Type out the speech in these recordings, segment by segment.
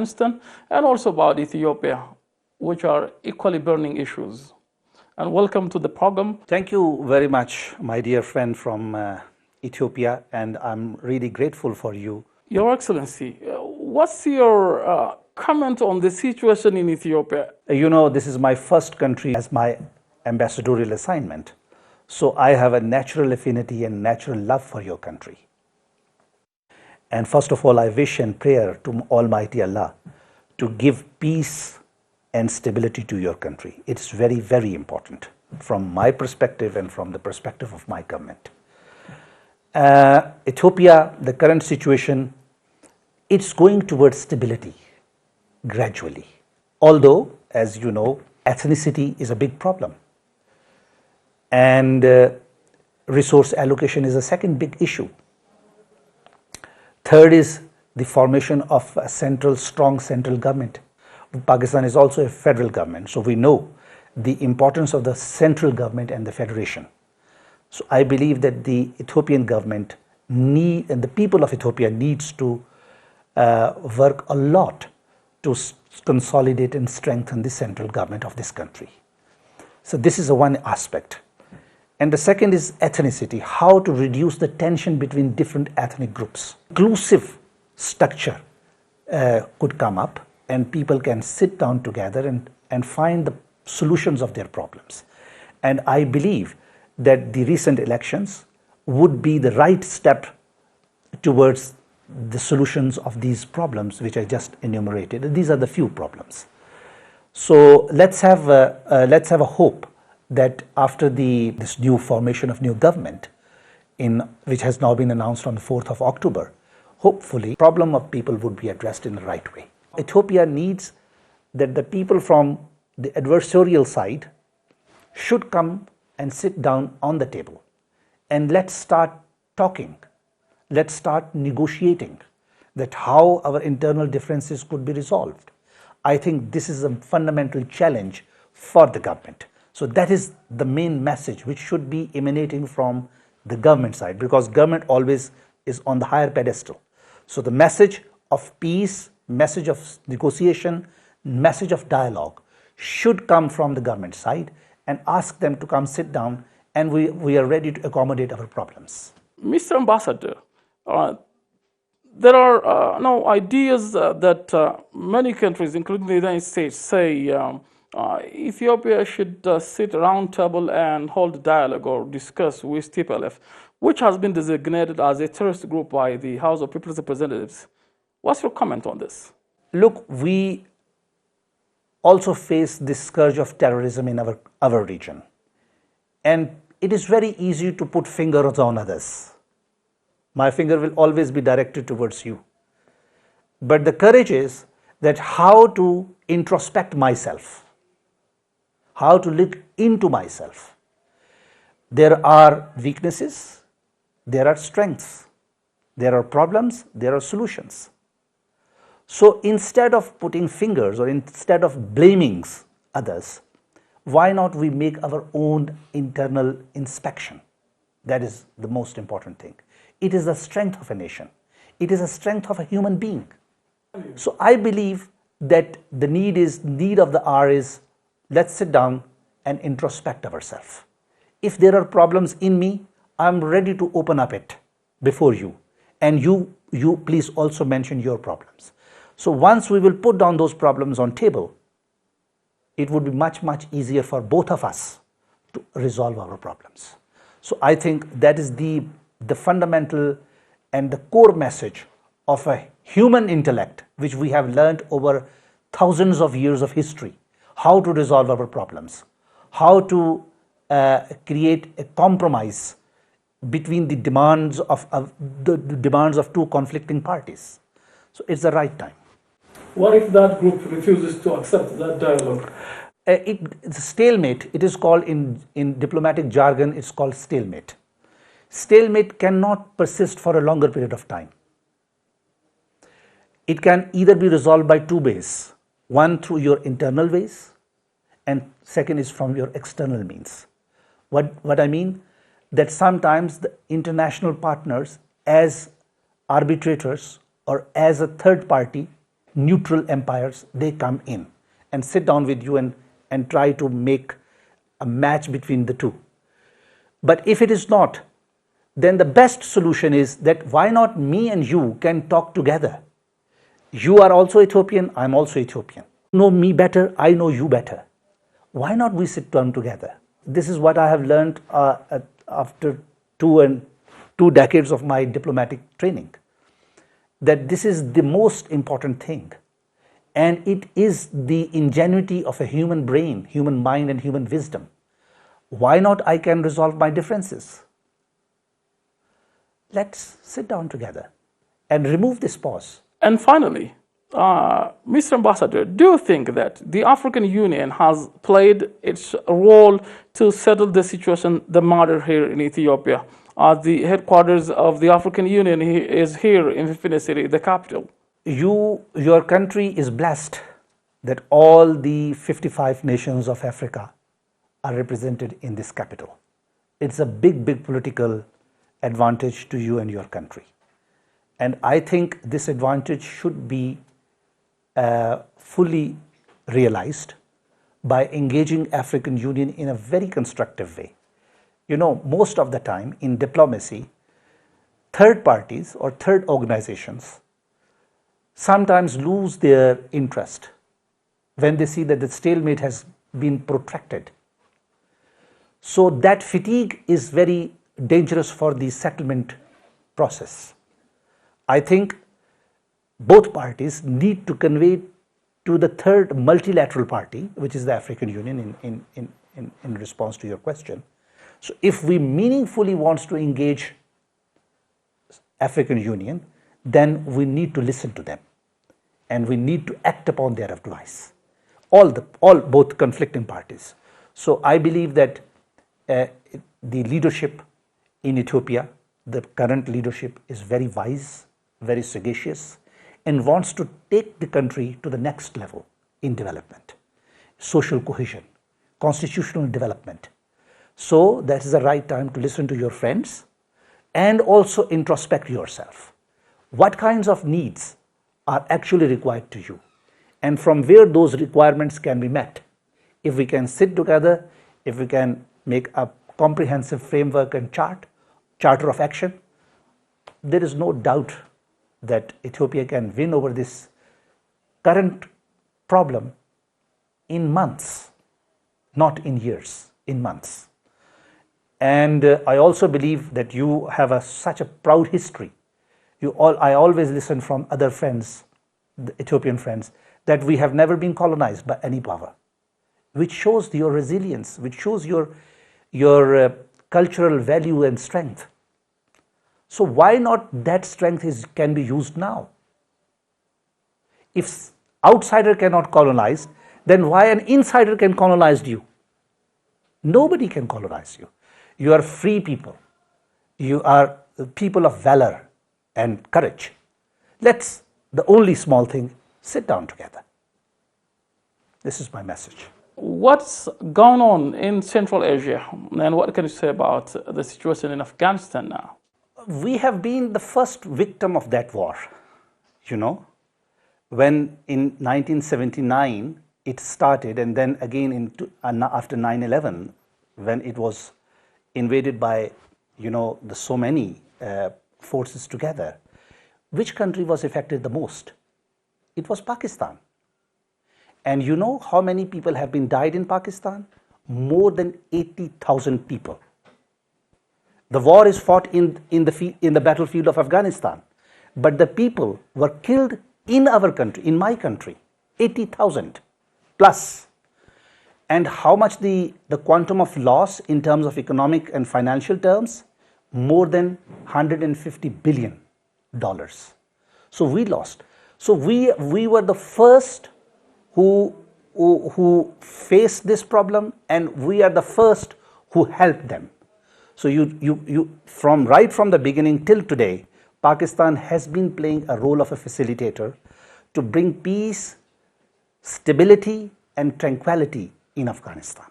Afghanistan, and also about Ethiopia, which are equally burning issues. And welcome to the program. Thank you very much, my dear friend from Ethiopia, and I'm really grateful for you. Your Excellency, what's your comment on the situation in Ethiopia? You know, this is my first country as my ambassadorial assignment. So I have a natural affinity and natural love for your country. And first of all, I wish and pray to Almighty Allah to give peace and stability to your country. It's very, very important from my perspective and from the perspective of my government. Ethiopia, the current situation, it's going towards stability gradually. Although, as you know, ethnicity is a big problem. And resource allocation is a second big issue. Third is the formation of a strong central government. Pakistan is also a federal government, so we know the importance of the central government and the federation. So I believe that the Ethiopian government and the people of Ethiopia needs to work a lot to consolidate and strengthen the central government of this country. So this is one aspect. And the second is ethnicity, how to reduce the tension between different ethnic groups. Inclusive structure could come up and people can sit down together and find the solutions of their problems. And I believe that the recent elections would be the right step towards the solutions of these problems which I just enumerated. These are the few problems. So let's have a hope that after this new formation of new government, which has now been announced on the 4th of October, hopefully the problem of people would be addressed in the right way. Ethiopia needs that the people from the adversarial side should come and sit down on the table and let's start talking. Let's start negotiating that how our internal differences could be resolved. I think this is a fundamental challenge for the government. So that is the main message which should be emanating from the government side, because government always is on the higher pedestal. So the message of peace, message of negotiation, message of dialogue should come from the government side and ask them to come sit down, and we are ready to accommodate our problems. Mr. Ambassador, there are now ideas that many countries, including the United States, say Ethiopia should sit around table and hold dialogue or discuss with TPLF, which has been designated as a terrorist group by the House of People's Representatives. What's your comment on this? Look, we also face this scourge of terrorism in our region. And it is very easy to put fingers on others. My finger will always be directed towards you. But the courage is that how to introspect myself, how to look into myself. There are weaknesses, there are strengths, there are problems, there are solutions. So instead of putting fingers or instead of blaming others, why not we make our own internal inspection? That is the most important thing. It is the strength of a nation. It is the strength of a human being. So I believe that the need of the hour is, let's sit down and introspect ourselves. If there are problems in me, I'm ready to open up it before you. And you please also mention your problems. So once we will put down those problems on table, it would be much, much easier for both of us to resolve our problems. So I think that is the fundamental and the core message of a human intellect, which we have learned over thousands of years of history, how to resolve our problems, how to create a compromise between the demands of two conflicting parties. So it's the right time. What if that group refuses to accept that dialogue? It's a stalemate. It is called in diplomatic jargon, it's called stalemate. Stalemate cannot persist for a longer period of time. It can either be resolved by two ways. One, through your internal ways, and second is from your external means. What I mean? That sometimes the international partners, as arbitrators or as a third party, neutral empires, they come in and sit down with you and try to make a match between the two. But if it is not, then the best solution is that why not me and you can talk together. You are also Ethiopian, I'm also Ethiopian. You know me better, I know you better. Why not we sit down together? This is what I have learned after two decades of my diplomatic training, that this is the most important thing. And it is the ingenuity of a human brain, human mind, and human wisdom. Why not I can resolve my differences? Let's sit down together and remove this pause. And finally, Mr. Ambassador, do you think that the African Union has played its role to settle the situation, the matter here in Ethiopia? The headquarters of the African Union is here in Finfinne City, the capital. Your country is blessed that all the 55 nations of Africa are represented in this capital. It's a big, big political advantage to you and your country. And I think this advantage should be fully realized by engaging African Union in a very constructive way. You know, most of the time in diplomacy, third parties or third organizations sometimes lose their interest when they see that the stalemate has been protracted. So that fatigue is very dangerous for the settlement process. I think both parties need to convey to the third multilateral party, which is the African Union, in response to your question. So if we meaningfully want to engage African Union, then we need to listen to them and we need to act upon their advice, both conflicting parties. So I believe that the leadership in Ethiopia, the current leadership, is very wise, very sagacious, and wants to take the country to the next level in development, social cohesion, constitutional development. So that is the right time to listen to your friends and also introspect yourself. What kinds of needs are actually required to you, and from where those requirements can be met? If we can sit together, if we can make a comprehensive framework and charter of action, there is no doubt that Ethiopia can win over this current problem in months, not in years, in months. And I also believe that you have such a proud history. I always listen from other friends, the Ethiopian friends, that we have never been colonized by any power, which shows your resilience, which shows your cultural value and strength. So why not that strength can be used now? If outsider cannot colonize, then why an insider can colonize you? Nobody can colonize you. You are free people. You are people of valor and courage. Let's, the only small thing, sit down together. This is my message. What's going on in Central Asia, and what can you say about the situation in Afghanistan now? We have been the first victim of that war, you know, when in 1979 it started, and then again after 9/11, when it was invaded by, you know, so many forces together. Which country was affected the most? It was Pakistan. And you know how many people have been died in Pakistan? More than 80,000 people. The war is fought in the battlefield of Afghanistan, but the people were killed in our country, in my country, 80,000 plus. And how much the quantum of loss in terms of economic and financial terms? More than $150 billion. So we lost. So we were the first who faced this problem, and we are the first who helped them. So right from the beginning till today, Pakistan has been playing a role of a facilitator to bring peace, stability, and tranquility in Afghanistan.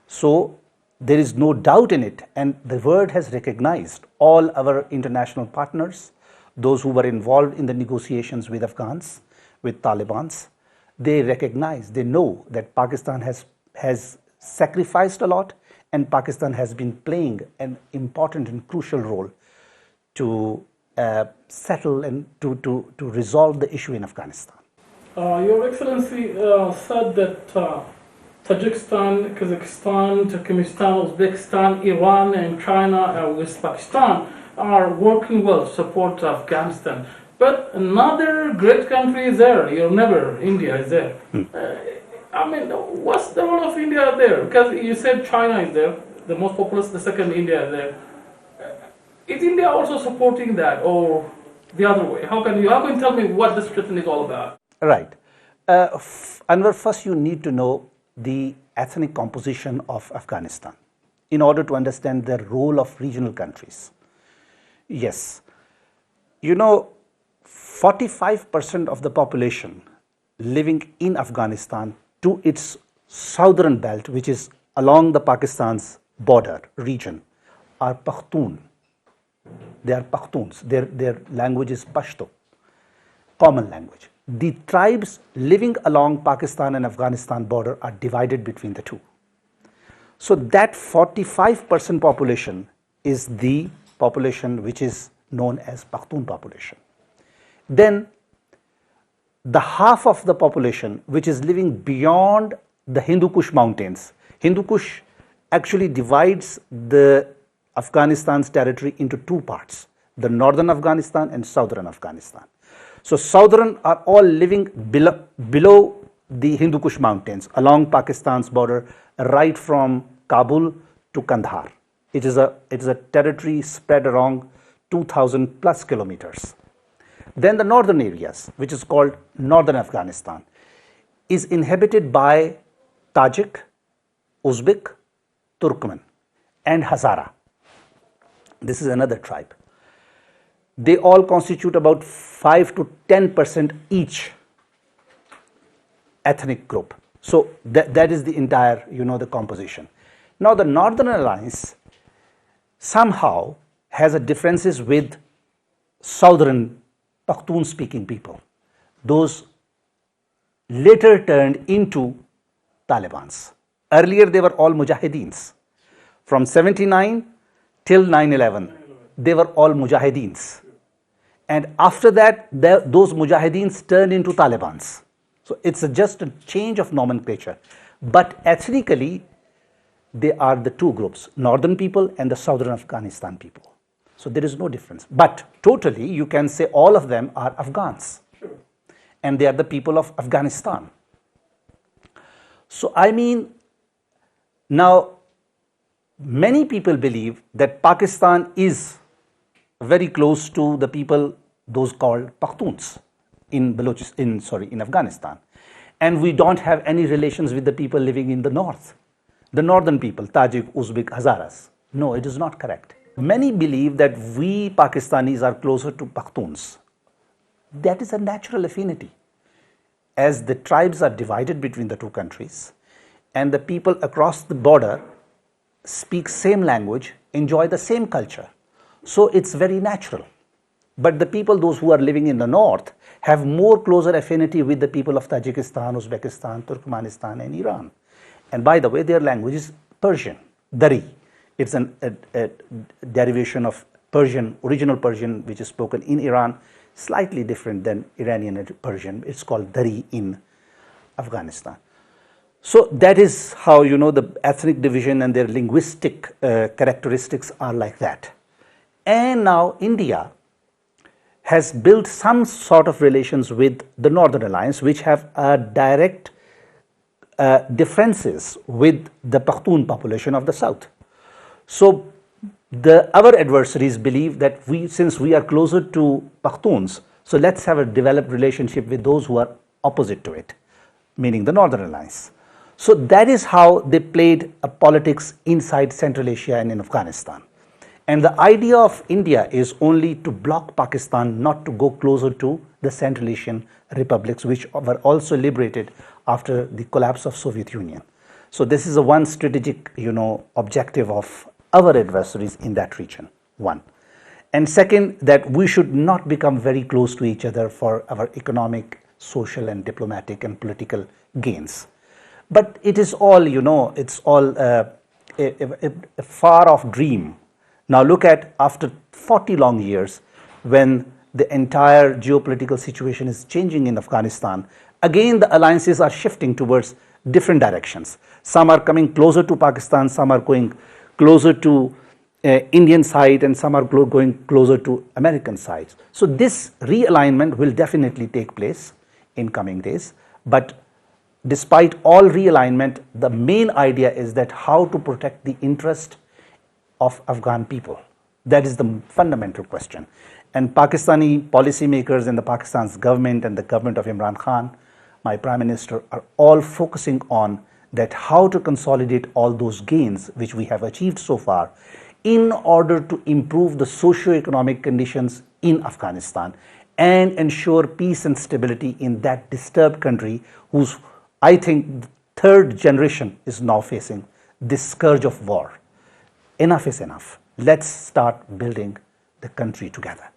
So there is no doubt in it, and the world has recognized all our international partners, those who were involved in the negotiations with Afghans, with Taliban's. They recognize, they know that Pakistan has sacrificed a lot, and Pakistan has been playing an important and crucial role to settle and to resolve the issue in Afghanistan. Your Excellency said that Tajikistan, Kazakhstan, Turkmenistan, Uzbekistan, Iran, and China with Pakistan are working well to support Afghanistan. But another great country is there, your neighbor, India, is there. I mean, what's the role of India there? Because you said China is there, the most populous, the second India is there. Is India also supporting that, or the other way? How can you tell me what this situation is all about? Right. Anwar, first you need to know the ethnic composition of Afghanistan in order to understand the role of regional countries. Yes, 45% of the population living in Afghanistan to its southern belt, which is along the Pakistan's border region, are Pashtun. They are Pashtuns. Their language is Pashto, common language. The tribes living along Pakistan and Afghanistan border are divided between the two. So that 45% population is the population which is known as Pashtun population. Then the half of the population which is living beyond the Hindu Kush mountains. Hindu Kush actually divides the Afghanistan's territory into two parts, the northern Afghanistan and southern Afghanistan. So southern are all living below the Hindu Kush mountains along Pakistan's border, right from Kabul to Kandahar. It is a territory spread around 2,000 plus kilometers. Then the northern areas, which is called northern Afghanistan, is inhabited by Tajik, Uzbek, Turkmen, and Hazara. This is another tribe. They all constitute about 5 to 10% each ethnic group. So that is the entire, the composition. Now the Northern Alliance somehow has a differences with southern Pashtun speaking people. Those later turned into Talibans. Earlier they were all Mujahideens. From 79 till 9/11, they were all Mujahideens. And after that, those Mujahideens turned into Talibans. So it's just a change of nomenclature. But ethnically, they are the two groups, northern people and the southern Afghanistan people. So there is no difference. But totally, you can say all of them are Afghans. And they are the people of Afghanistan. So I mean, now, many people believe that Pakistan is very close to the people, those called Pashtuns in Afghanistan. And we don't have any relations with the people living in the north, the northern people, Tajik, Uzbek, Hazaras. No, it is not correct. Many believe that we Pakistanis are closer to Pashtuns. That is a natural affinity. As the tribes are divided between the two countries, and the people across the border speak same language, enjoy the same culture. So it's very natural. But the people, those who are living in the north, have more closer affinity with the people of Tajikistan, Uzbekistan, Turkmenistan, and Iran. And by the way, their language is Persian, Dari. It's a derivation of Persian, original Persian, which is spoken in Iran, slightly different than Iranian Persian. It's called Dari in Afghanistan. So that is how, the ethnic division and their linguistic characteristics are like that. And now India has built some sort of relations with the Northern Alliance, which have direct differences with the Pashtun population of the south. So our adversaries believe that since we are closer to Pashtuns, so let's have a developed relationship with those who are opposite to it, meaning the Northern Alliance. So that is how they played politics inside Central Asia and in Afghanistan. And the idea of India is only to block Pakistan, not to go closer to the Central Asian republics, which were also liberated after the collapse of Soviet Union. So this is a one strategic, objective of our adversaries in that region, one. And second, that we should not become very close to each other for our economic social and diplomatic and political gains. But it is all, it's all a far off dream. Now look at after 40 long years, when the entire geopolitical situation is changing in Afghanistan, again the alliances are shifting towards different directions. Some are coming closer to Pakistan, some are going closer to Indian side, and some are going closer to American sides. So this realignment will definitely take place in coming days. But despite all realignment, the main idea is that how to protect the interest of Afghan people. That is the fundamental question. And Pakistani policymakers and the Pakistan's government and the government of Imran Khan, my Prime Minister, are all focusing on that how to consolidate all those gains which we have achieved so far in order to improve the socio-economic conditions in Afghanistan and ensure peace and stability in that disturbed country whose, I think, third generation is now facing this scourge of war. Enough is enough. Let's start building the country together.